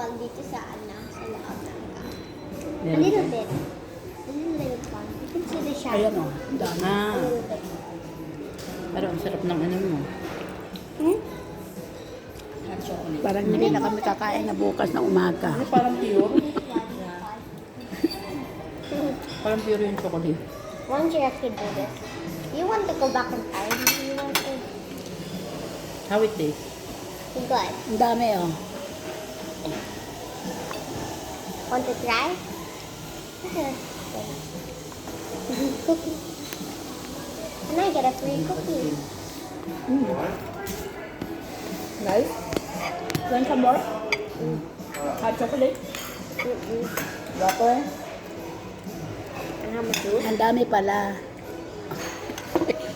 fog dito sa sa loob ng car. A Meron little din. bit. A little fog. You can see the shadow. Ayan o. Dami. A Ah, little bit. pero ang sarap ng ano mo. Hmm? Hot chocolate. Parang hindi na kami kakain na bukas na umaga. Ano, parang pure? Parang pure yung chocolate. One year I could do this. You want to go back in time? You want to? How it tastes? Good. Ang dami o. Want to try? Cookie. And I get a free cookie. Nice. Want some more? Hot chocolate? Water? And how much juice? Ang dami pala.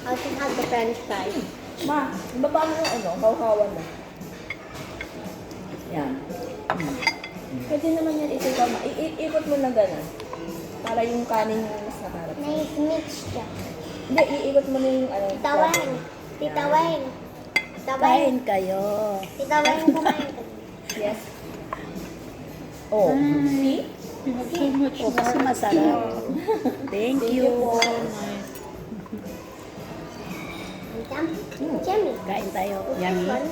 I can have the french fries. Ma, baba mo yung ano, kaukawan mo. Yan. Pwede naman yan ito ma. Iikot mo lang gano'n. Para yung kanin yung mas nakarap. Nice mixture. Hindi, iikot mo na yung ano. Tita Weng. Tita Weng. Tita Weng. Kain kayo. Tita Weng, kumain ka. Yes. Oh. See? So much. O, kasi masarap. Thank you. Jimmy. Kain tayo. This Yummy. one.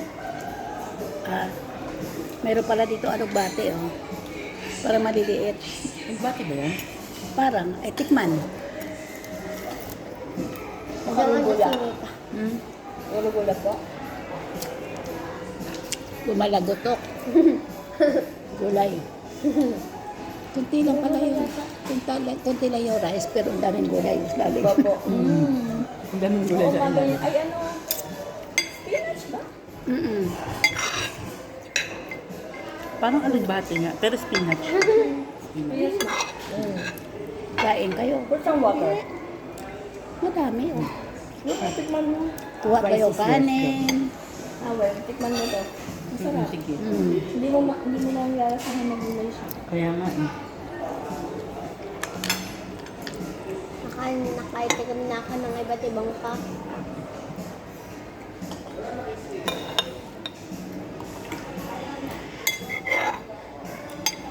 Meron pala dito bate oh. Para maliliit. Bakit ba yan? Parang, ay tikman. Dawan na sinika. Gula-gula po. Gumalagotok. Gulay. Kunti lang pala yun. Kunti lang yung rice, pero ang daming gulay. Lalo. Opo. Ang daming gula dyan. Ay ano? Spinach ba? Parang aligbate nga, pero spinach. Mm-hmm. Kain kayo. Put some water. Madami oh. Tikman mo. Kuha kayo Rice is kanin. well, tikman mo to. Masarap. Sige. Hindi mo lang lalasahan na gulay siya. Kaya nga eh. Nakaitigam na ako ng iba't ibang pack.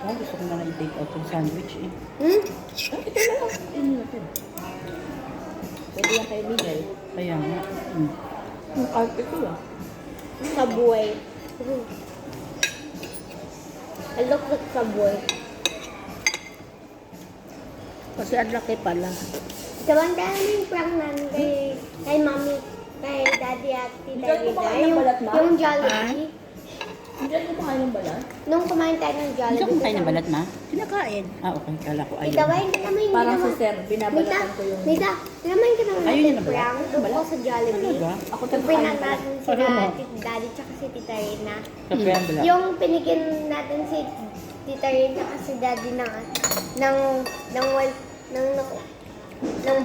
Oh, gusto ko na lang i-take out yung sandwich eh. Hmm? Ito na lang. Ano natin? Pwede yan kay Miguel. Kaya nga. Yung arte ko ah. Subway. I look like Subway. Kasi ang laki pala. Gawang dahil yung prank namin kay mami, kay daddy at tita Diyan Rita. kumain ng balat, ma? Yung Jollibee. Hindi ko kumain ng balat. Nung kumain tayo ng Jollibee. ma? Kinakain. Ah, okay. Kala ko Tita Wayne, naman yung Parang ginawa. si Sir, binabalatan ko yung... Nita, naman yung ginawa Ayun natin yun na balat? prank doon po sa Jollibee. Talaga? Ako Yung talaga prank kain natin balat. sila Ano mo? tita daddy tsaka si tita Rina. Kape ang balat. Yung pinigyan natin si tita Rina at si daddy ng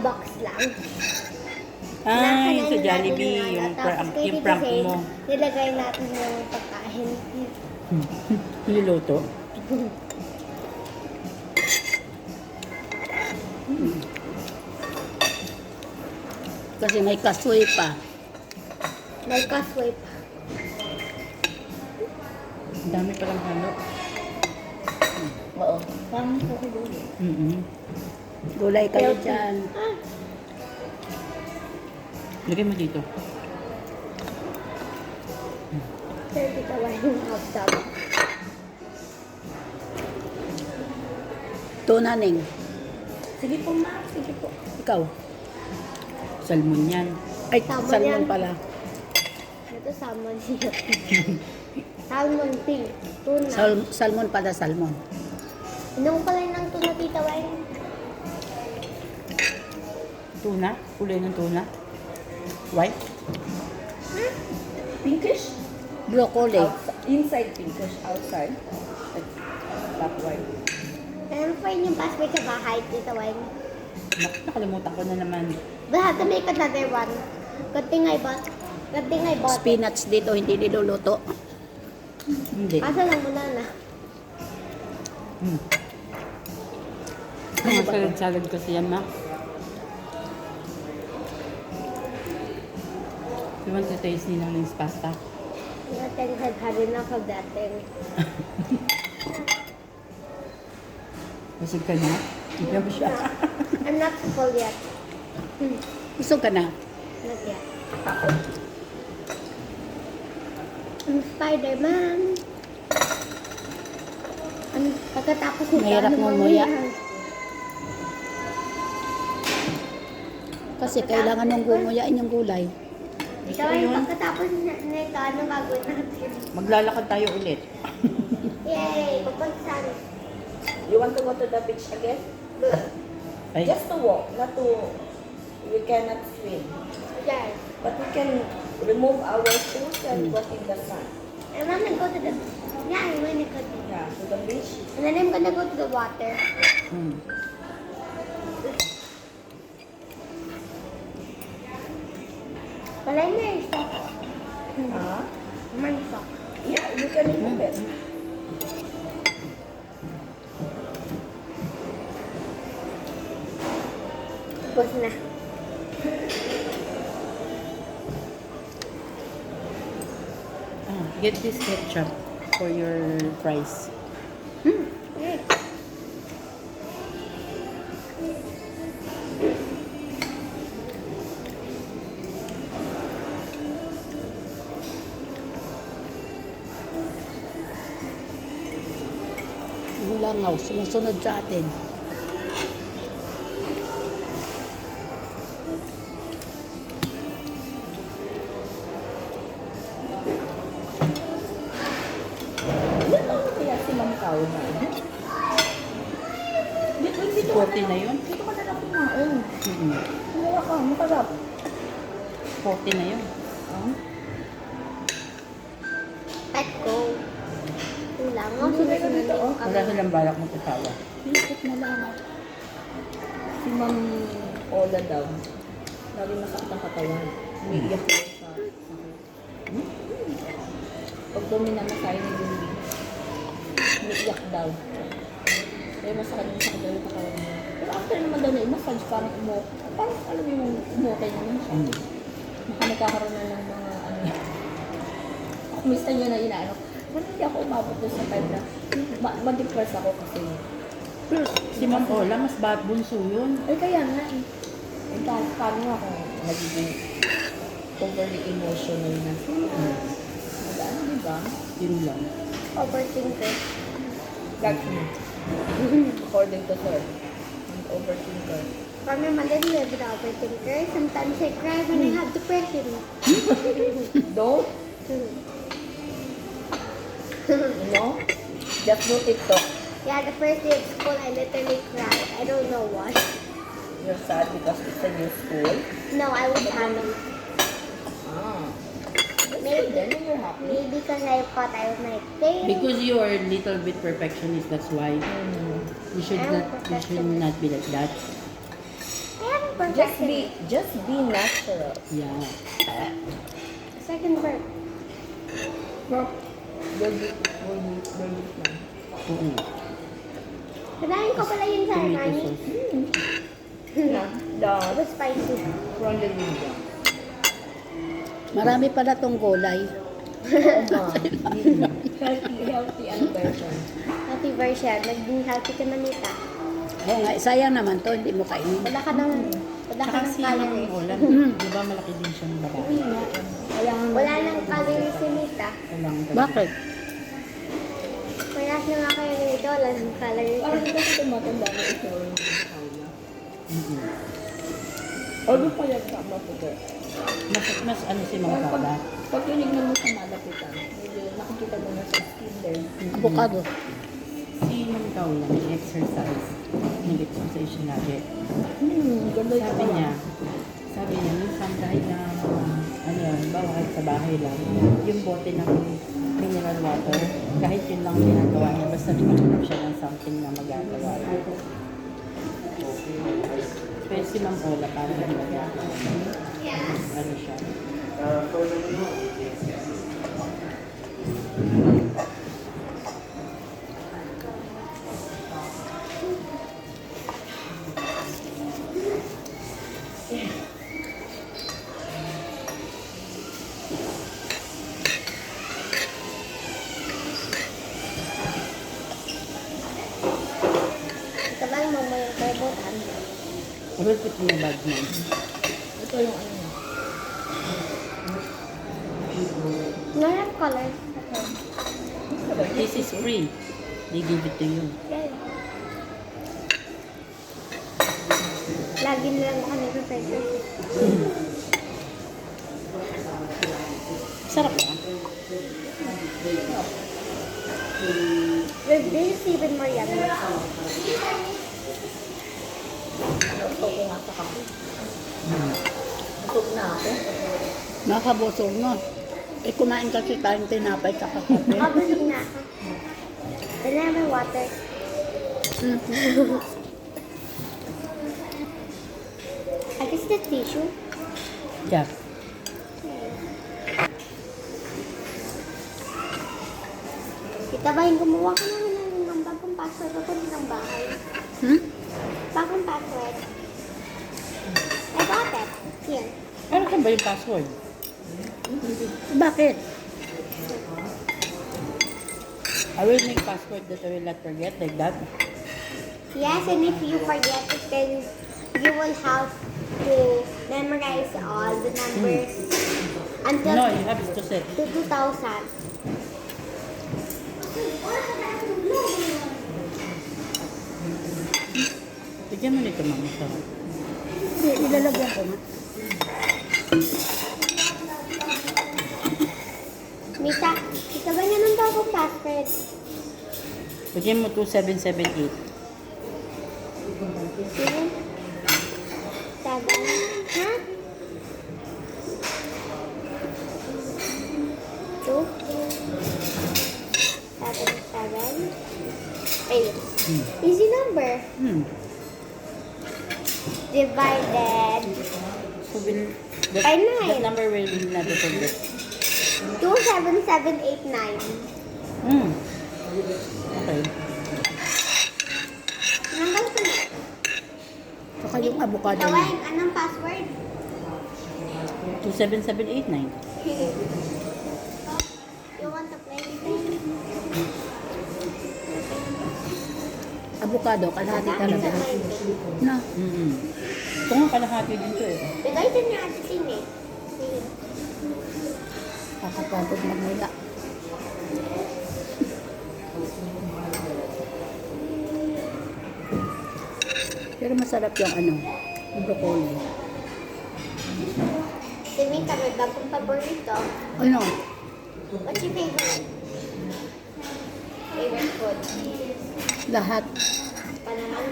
box lang. Ah, yung sa Nakakainin Jollibee, natin yung, tapos kay yung Tita prank Zane, mo. nilagay natin yung pagkain. Niluto. Kasi may kasoy pa. May kasway pa. Ang dami palang halo. Oo. Parang ko doon. Gulay kayo dyan. Ah, Lagay mo dito. sir, tita Wayne yung hot dog. Tuna ning. Sige po, ma. Sige po. Ikaw. Salmon yan. Ay, Tama salmon yan. pala. Ito salmon siya. Salmon pink. Tuna. Salmon pala, salmon. Anong kulay ng tuna, tita Wayne? Tuna? Kulay ng tuna? White? Pinkish? Broccoli. Inside pinkish, outside. Top white. Ano pa yun yung password sa bahay, tita Wayne? Nakalimutan ko na naman. We have to make another one. Good thing I bought. Good thing I bought it. Spinach dito, hindi niluluto. Hindi. Asa lang muna na. Salad kasi yan, ma. You want to taste Ninang Ning's pasta? I think I've had enough of that thing. Busog ka na? Hindi mo siya. I'm not full yet. Gusto ka na? Not yet. I'm Spider-Man. Pagkatapos nito, Mahirap ano ngumuya. mangyayari? Kasi kailangan mong gumuyain yung gulay. Ikaw ay pagkatapos nito, ano gagawin natin? Maglalakad tayo ulit. Yay! Pagpagsan. You want to go to the beach again? Ay, Just to walk, not to. We cannot swim, Yes. but we can remove our shoes and walk in the sun. I'm gonna go to the... Yeah, I'm gonna go to... Yeah, to the beach. And then I'm gonna go to the water. hmm. Palay na yung sock. Huh? My sock. Yeah, you can remove it. Tapos na. Get this ketchup for your fries. Okay. Yung langaw, sumusunod sa atin. Ilan taon na kaya si Ma'am Kao na? Dito 40 na yun? Dito ka na lang kumain. Mm-mm. Kumuha ka, masarap. 40 na yun. Let go. Kulang. Ang sunod-sunod yung Wala silang balak magkatawa. Pinakit na langaw. Si Ma'am Ola daw, lagi masakit ang katawan. Umiiyak siya sa sakit. Pag duminamasahe ni Lundi, umiiyak daw. Kaya masakit yung sakit daw yung katawan niya. Pero after naman daw na i-massage, parang parang alam mo yung umukay naman siya. Mm. Baka nagkakaroon na ng mga ano yan. Ako minsan yun na inaano. Ba't hindi ako umabot doon sa time na ma-depress ako kasi. Si Ma'am Ola, mas bunso yun. Ay kaya nga eh. Eh, paano nga kung nagiging overly emotional na siya? Ano, di ba? Yun lang. overthinker. Like me. According to her. I'm overthinker. Kami mali live with overthinker. Sometimes I cry when I have depression. Don't, you know, just do TikTok. Yeah, the first day of school, I literally cried. I don't know why. You're sad because it's a new school. No, I was happy. Ah. Maybe, Then you're happy. maybe because I thought I was my favorite. Because you are a little bit perfectionist, that's why. You should not be like that. I am perfect. Just be natural. Yeah. Second verb. No. Baby lang. Oo. Kanain ko pala yun sa Tomato Armani. sauce. Yeah. It was spicy. From the Linda. Marami pala tong gulay. Healthy ano version. Healthy version. Naging healthy ka na nita. Oo nga, sayang naman to, hindi mo kainin. Wala ka ng Saka si Ma'am calories. Ola, di ba malaki din siyang babae? Wala nang calories si Nita. Walang Bakit? Kaya na nga kayo nito, wala nang calories. Parang kasi tumatanda na ito yung Paula. Mm-mm. Ano pa yan sa po ko? Mas ano si Ma'am Paula? Pag tinignan mo sa malapitan, medyo nakikita mo na sa skin there. Avocado. Si Ma'am Paula, may exercise. Nag-exercise siya lagi. Ganda yung Sabi niya, minsan kahit na ano yan, bawa kahit sa bahay lang, yung bote ng mineral water, kahit yun lang ginagawa niya, basta nakahanap siya ng something na magagawa. Pero si Ma'am Ola, parang nagagawa. Ano siya? I will put in a bag now. Ito yung ano. Not color. This is free. They give it to you. Yeah. Lagi na lang ako nag-pressure. Sarap ba? This is even more yummy. Ito ko nga sa kape. Busog na ako. Nakabusog no. Eh, kumain kasi tayong tinapay sa kakape. Kabusog na ako. Then I have my water. I guess the tissue. Yeah. Kita ba yung gumawa ka naman ng bagong password ako ng bahay? Bagong password. I got it. Here. Ano ka ba yung password? Bakit? I will make password that I will not forget like that. Yes, and if you forget it, then you will have to memorize all the numbers until No, you have to set. to 2000. Bigyan mo nito, mama. Sarap. Hindi, ilalagyan ko nga. Mita, kita ba niya ng bagong password? Bigyan mo 2778. 7, 7, ha? 2, 7, 8. Easy number. Divided So, that, by 9. that number will never forget. 27789. Okay. Number 2. Saka yung avocado Gawin, niya. anong password? 27789. You want to play with me? Avocado, kalahati talaga. Na. Ito nga kalahati din to eh. Bigay din niya at tin eh. Kakapagod magmula. Pero masarap yung ano, yung broccoli. Si Mita, may bagong paborito. Ano? What's your favorite? Favorite food? Lahat. Pa naman?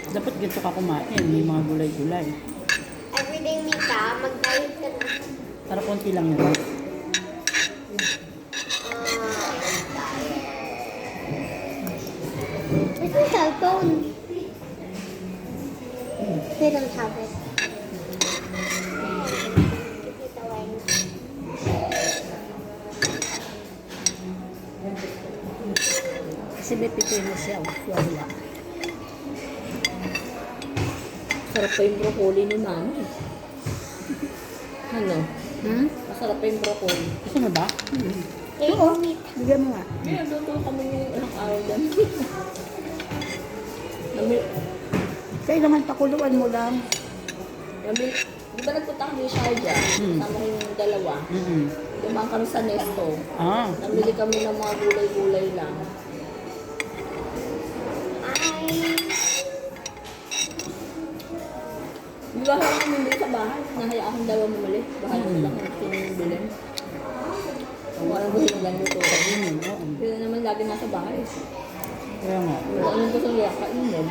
Dapat ganito ka kumain. May mga gulay-gulay. Everyday, Mita, mag-diet ka na. Para konti lang yun. Where's my cellphone? They don't have it. Kita Weng. Kasi may pipino siya. Wala. Sarap pa yung broccoli ni mama. Ano? Masarap pa yung broccoli. Gusto mo ba? Eh, Oo. Mita. Bigyan mo nga. Kaya luto kami yung ilang araw dyan. Kailangan pakuluan mo lang. Di ba nagpunta kami sa Sharjah? Kasama ko yung dalawa. Dumaan kami sa Nesto. Ah. Namili kami ng mga gulay-gulay lang. Di ba ako bumili sa bahay? Nahaya akong dalawa bumili. Bahay ko lang ang pinili. Kung anong gusto nilang luto. Yun na naman lagi nasa bahay. Kaya nga. Kung anong gusto nila kainin.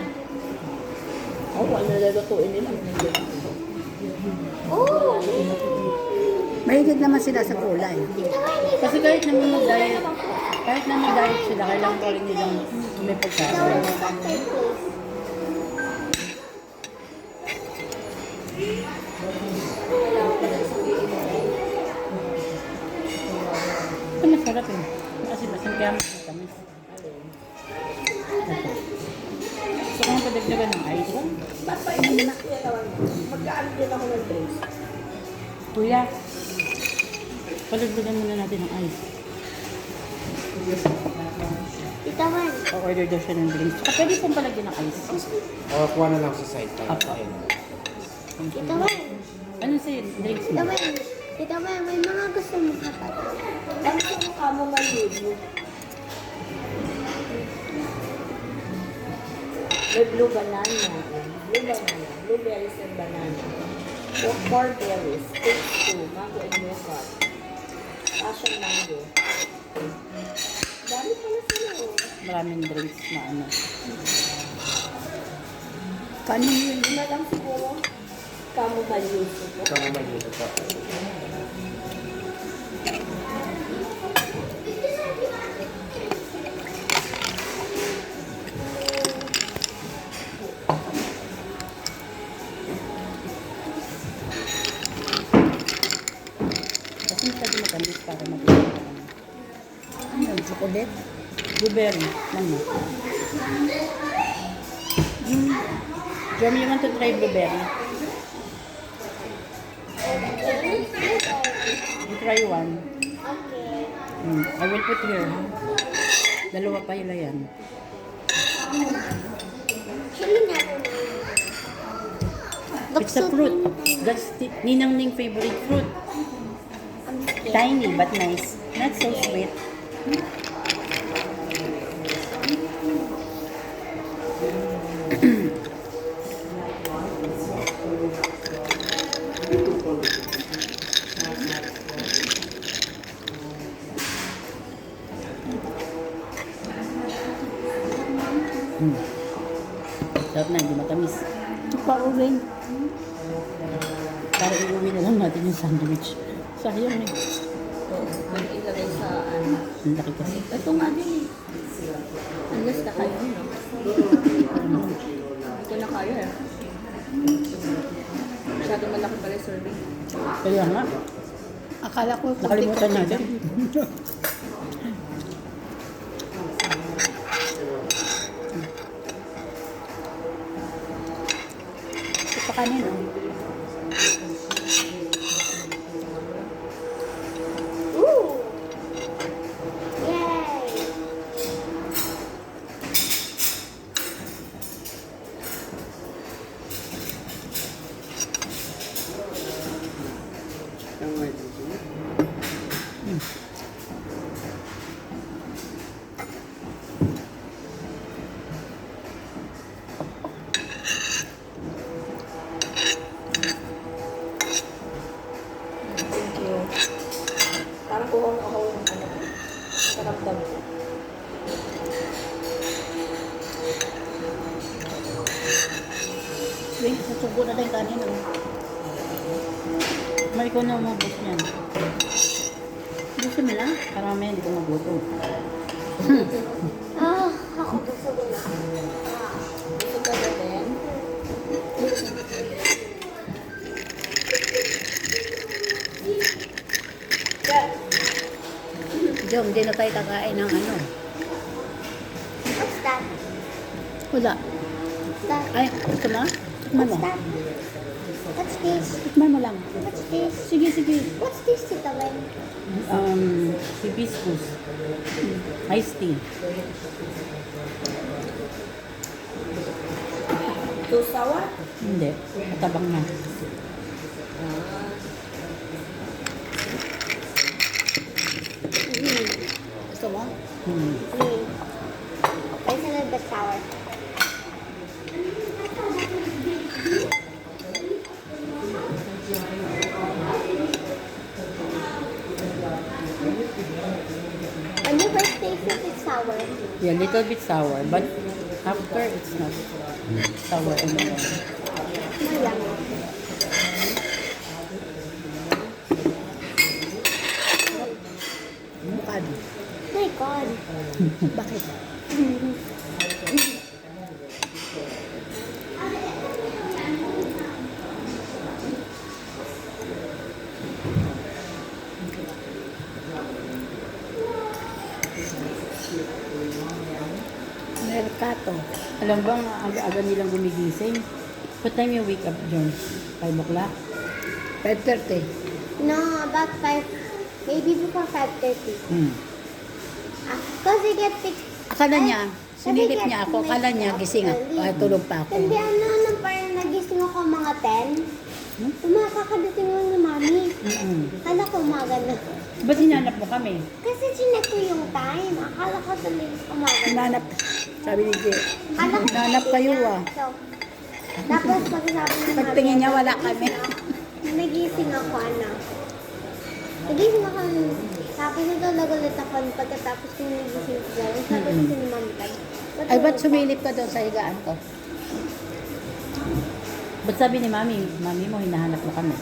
Ako, kung ano nilulutuin nila. Oh! Mahigit naman sila sa kulay. Kasi kahit naman mag-diet, sila, kailangan pa rin nilang may pagkain. Ito masarap eh. Kasi basin kaya matamis. Gusto ko nga padagdagan ng ice. Ba't pa ito na? Magkaan din ako ng drinks. Kuya, padagdagan muna natin ng ice. Tita Van. O-order daw siya ng drinks. Saka pwede pong palagyan ng ice. O, kuha na lang sa side. Apo. Tita Van. Ano sa'yo? Drinks Tita mo? Van. Tita Van, may mga gusto mo kapag. Ano sa mukha mo malulu? May blue banana. Blue banana. Blueberries and banana. Four berries. Stage 2. Mango and yogurt. Passion mango. Dami pala sila oh. Maraming drinks na ano. Kanin yun. Lima lang siguro. Kamo maluso po. Kamo maluto po. Kasi masyado matamis para matinig ka. Ano, chocolate? Blueberry. Ano? Jeremy, you want to try blueberry? You try one. Okay. I will put here. Dalawa pa yun yan. Chili na rin. It's a fruit. That's Ninang Ning favorite fruit. Tiny but nice. Not so sweet. Sarap na, hindi matamis. Paro rin. Para iuwi na lang natin yung sandwich. Sayang eh. Oo. Pwede ilagay sa ano. Ang laki kasi. Ito nga din eh. Unless na kayo, no? Hindi ko na kaya eh. Masyadong malaki pala yung serving. Kaya nga, Akala ko nakalimutan natin. Ito pa kanin, oh. Ooh. Yay. Ang may Thank you. Parang kuhong ako yung ano. Karamdam ko. Wait, susubo na tayong kanin, oh. May ko na umabot niyan. Gusto mo lang? Para mamaya hindi ko magutom. Ah, ako gusto ko na. Gusto ka na din? Jom, hindi na tayo kakain ng ano. What's that? Wala. What's that? Ay, gusto mo? Tikman mo. What's that? What's this? Tikman mo lang. What's this? Sige, sige. What's this, Tita Van? Hibiscus. Iced tea. Too sour? Hindi. Matabang na. Gusto mo? It's a little bit sour. When you first taste it, it's sour. Yeah, little bit sour. But after, it's not sour anymore. Malang. Bukad. My God. Bakit? Mercato. Alam ba, ang aga-aga nilang gumigising? What time you wake up, John? 5 o'clock? 5:30. No, about 5, maybe before 5:30. Kasi get pick. Akala niya, sinilip niya ako, akala niya gising ako. Ay, tulog pa ako. Hindi parang nagising ako mga 10. Umakakadating lang ni Mami. Kala ko umaga na. Ba't hinanap mo kami? Kasi chinek ko yung time. Akala ko tuloy umaga na. Nanap, sabi ni Jay. Akala ko Nanap kayo ah. So, tapos pagsasabi ni Mami. Pagtingin niya, wala kami. Nagising ako, Nagising ako. Tapos natulog ulit ako pagkatapos ko nagising ko. Sabi ko ni Mami. Ay, ba't sumilip ka doon sa higaan ko? Ba't sabi ni Mami mo hinahanap mo kami?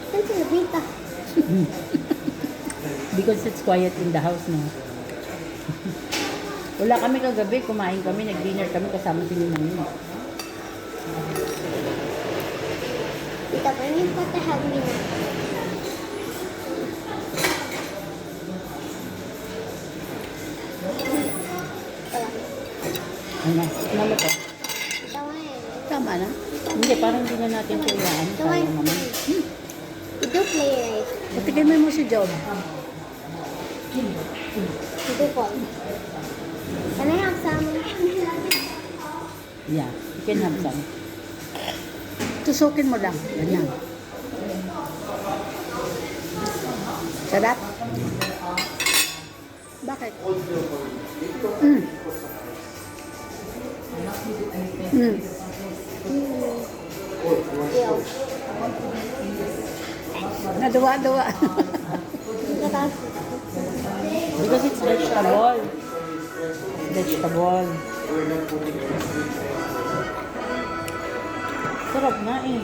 Saan si Nabita? Because it's quiet in the house, no? Wala kami kagabi, kumain kami, nag-dinner kami kasama si Mami. Tita pa yung patahag niya. Ano? Ano mo to? Tita pa yun. Tama na. Hindi, parang hindi na natin ito ilaan. Tita pa Sayang naman. Ito play right. Patikin mo si Job. Ito po. Can I have some? Yeah, you can have some. Tusukin mo lang. Ganyan. Sarap? Bakit? Mm. Mm. Yo. Naduwa-duwa. Because it's vegetable. Vegetable. Sarap nga eh.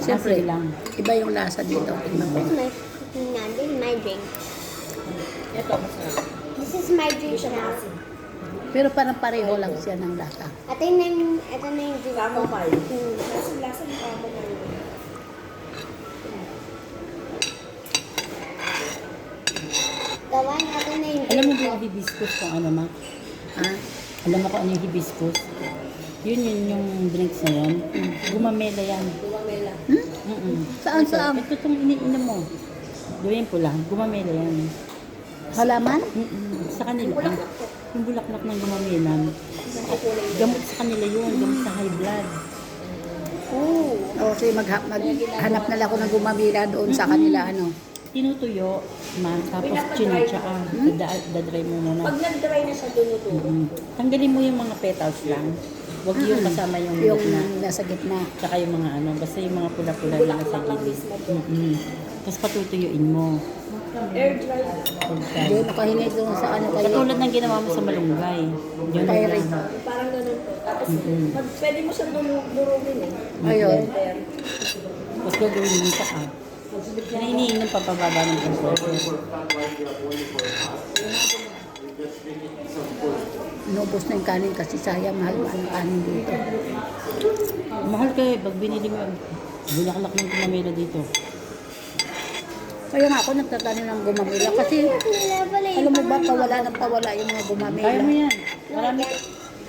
Siyempre, Kasi lang. iba yung lasa dito. Tingnan mo. This is my drink. Ito, masarap. This is my drink now. Pero parang pareho lang siya ng lasa. Ito na yung drink ko. Chamomile. Hmm. Lasa ng chamomile. Gawan, ito na yung Alam mo drink ba ko. yung hibiscus kung ano ma? Ha? Alam mo kung ano yung hibiscus? Yun yung drinks na yun. Gumamela yan. Gumamela. Saan saan? Ito itong iniinom mo. Gawin po lang. Gumamela yan. Halaman? Sa kanila. Yung bulaklak ng gumamela. Gamot sa kanila yun. Gamot sa high blood. Oo. O, sige, maghanap na lang ako ng gumamila doon sa kanila, ano. Tinutuyo, tapos chinachaka. Dadry mo muna. Pag nag-dry na siya, dunuto. Tanggalin mo yung mga petals lang. Huwag yung kasama yung Yung gitna. nasa gitna. Tsaka yung mga ano, basta yung mga pula-pula na nasa Bulaklak lang gitna. mismo. Tapos patutuyuin mo. Air dry. Hindi, nakahingi doon sa ano kayo. Katulad ng ginawa mo sa malunggay. Yun Kay lang. Rin. Parang ganun po. Tapos, pwede mo siyang durugin eh. Ayun. Blender. Tapos gagawin mo sa Yan iniinom papababa ng temperature. Inubos na yung kanin kasi sayang mahal ang kanin dito. Mahal kayo pag binili mo yung bulaklak ng gumamela dito. Kaya nga ako nagtatanim ng gumamila kasi alam mo ba pawala ng pawala yung mga gumamila. Kaya mo yan.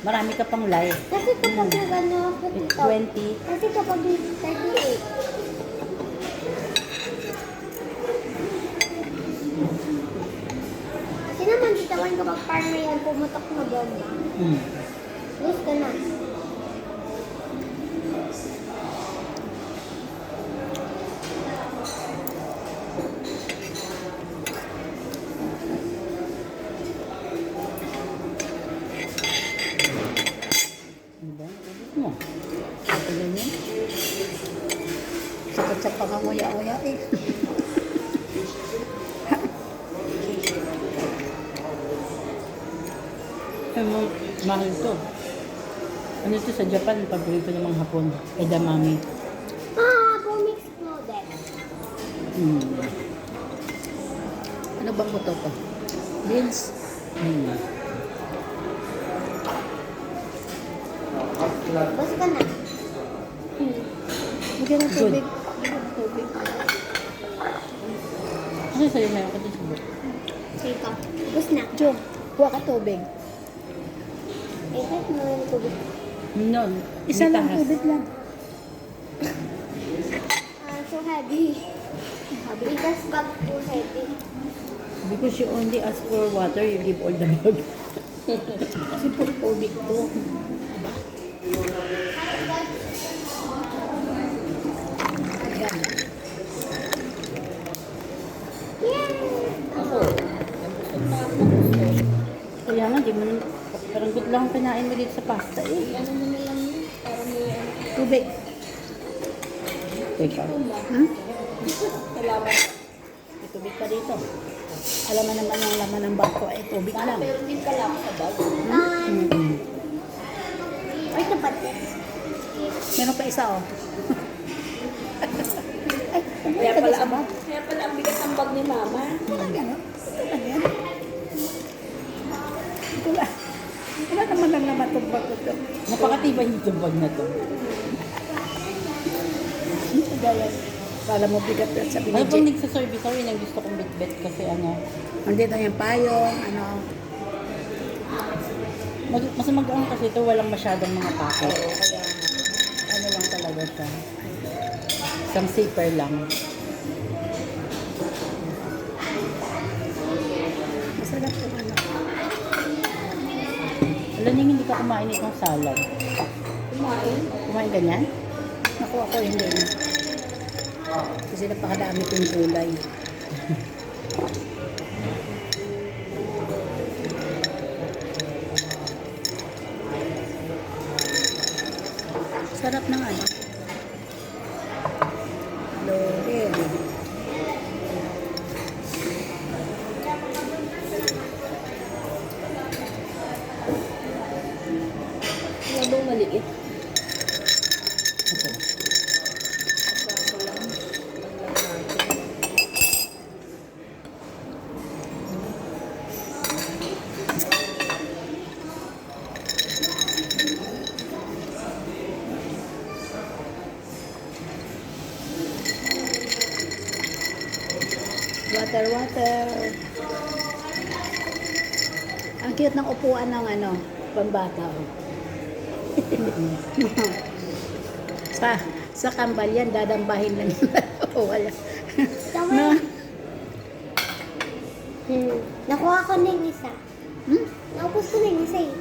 Marami ka pang life. Kasi kapag nagano ako It's dito. 20. Kasi kapag 38. Kasi naman dito man kapag parang may pumutok na bomba. Lose ka na. Diba? Ubus mo. Tagal yan. Sakit sa panganguya-nguya eh. Ay mo, mahal to. Ano to sa Japan, paborito ng mga Hapon. Edamame. Bomb exploded. Ano bang buto ko? Beans. Basta ka na. Bigyan ng Good. tubig. Bigyan ng tubig. Kasi sa'yo meron ka din subok. Sige ka. Bus na. Jom, kuha ka tubig. Ikot mo yung tubig. No, Isa lang tahas. tubig lang. So heavy. Bigas bag po heavy. Because you only ask for water, you give all the bag. Kasi puro tubig to. Ayan. Ako, ang gusto pa ako gusto. Kaya nga, di mo na, parang good lang ang kinain mo dito sa pasta eh. Ano mo na lang yun? Para may ano. Tubig. Teka. Hmm? Salamat. May tubig pa dito. Alam mo naman yung laman ng bangko ay tubig lang. Pero din pala ako sa bag. Mm-mm. Ay, kapatis. Meron pa isa oh. Kaya pala ang bigat ng bag ni mama. Talaga no? Talaga yan. Wala naman lang naman itong bangko to. Napakatibay nito bag na to. Kaya pala mo bigat yan sa Ano pang binigay. nagsaservice ako, yun ang gusto kong bit-bit kasi ano, Andito yung payong, ano. mas mag-ang kasi ito, walang masyadong mga packet. Ano lang talaga siya. Isang zipper lang. Masarap yung ano. Alam niyo, hindi ka kumain itong salad. Kumain. Kumain ganyan? Naku ako hindi na. Kasi napakadami kong gulay. Sarap ng ano. Laurel. Wala bang maliit? Okay. Ako lang. Water, water. Ang cute ng upuan ng ano, pambata. Oh. sa kambal yan, dadambahin lang yun. O, wala. Tama. No? Nakuha ko na yung isa. Hmm? Naupos ko na yung isa eh.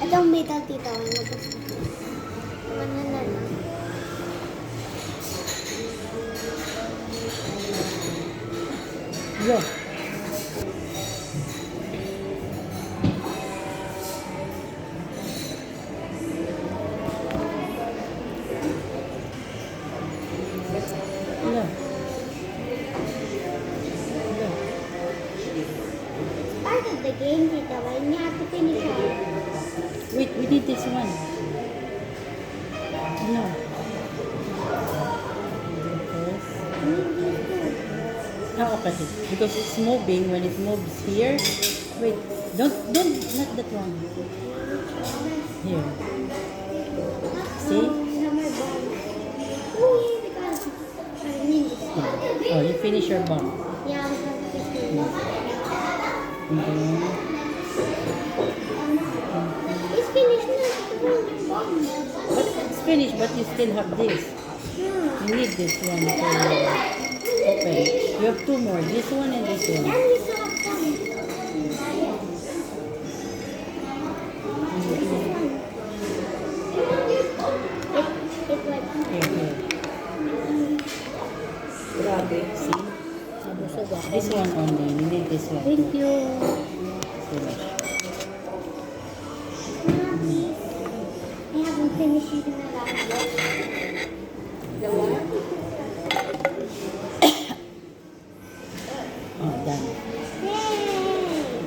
Ito ang metal tito. Naupos ko. Ano na na. Yo. Yo. Yo. Part of the game, tita. Why you have to finish it? Wait, we did this one. No. This. Ah, okay. Because it's moving. When it moves here. Wait. Don't, not that one. Here. See? Number one. Uy, because I need this. Oh, you finish your bun. Yeah, I have to finish. And then, It's finished na. but it's finished, but you still have this. Yeah. You need this one to open. You have two more. This one and this one. And we still have some. It like Here, here. Grabe. See? Nabusog ako. This one only. You need this one. Thank too. you. Finish. I haven't finished eating the last one. Dalawa? Oh, done. Yay!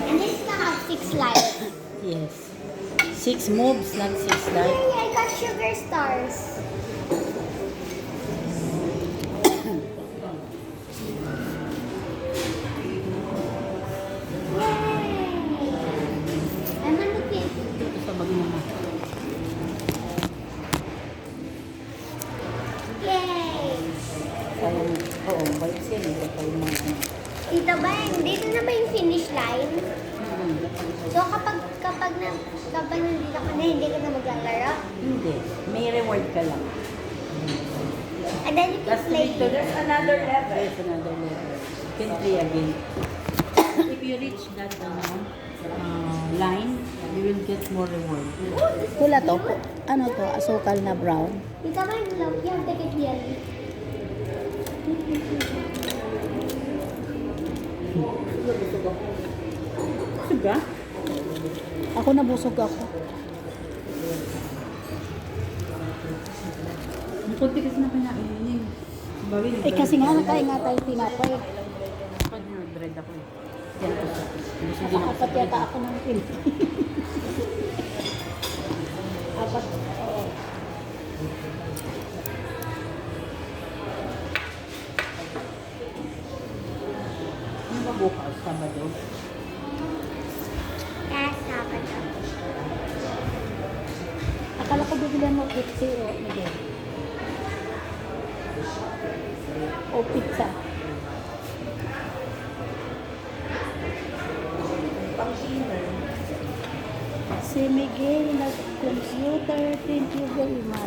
And this is have 6 lives. Yes. 6 moves, not 6 life. Yay! I got sugar stars. Yay! I'm looking. Ito sa bag mo na. Yay! Sayang, oo, balik siya. Ito pa yung mga ano. Tita Bang, dito na ba yung finish line? So kapag nandito ka na, hindi ka na maglalaro? Hindi. May forward ka lang. And then you can That's play. later, there's another level. There's another level. You can play again. If you reach that line, you will get more reward. Pula to. Ano to? Asukal na brown. Tita ba yung love? You have to take it clearly. Suga? Ako nabusog ako. Ang kunti kasi na kinainin. Bagay, Eh kasi nga nakain nga tayo tinapay. pag nag-bread ako eh. Yan ko sa gusto din ako sa Apat bread. yata ako ng pin. Apat. Oo. Ano ba bukas? Sabado? Yes, Sabado. Akala ko bibilan mo pizza o Miguel. O pizza. Si Miguel nag-computer. Thank you very much.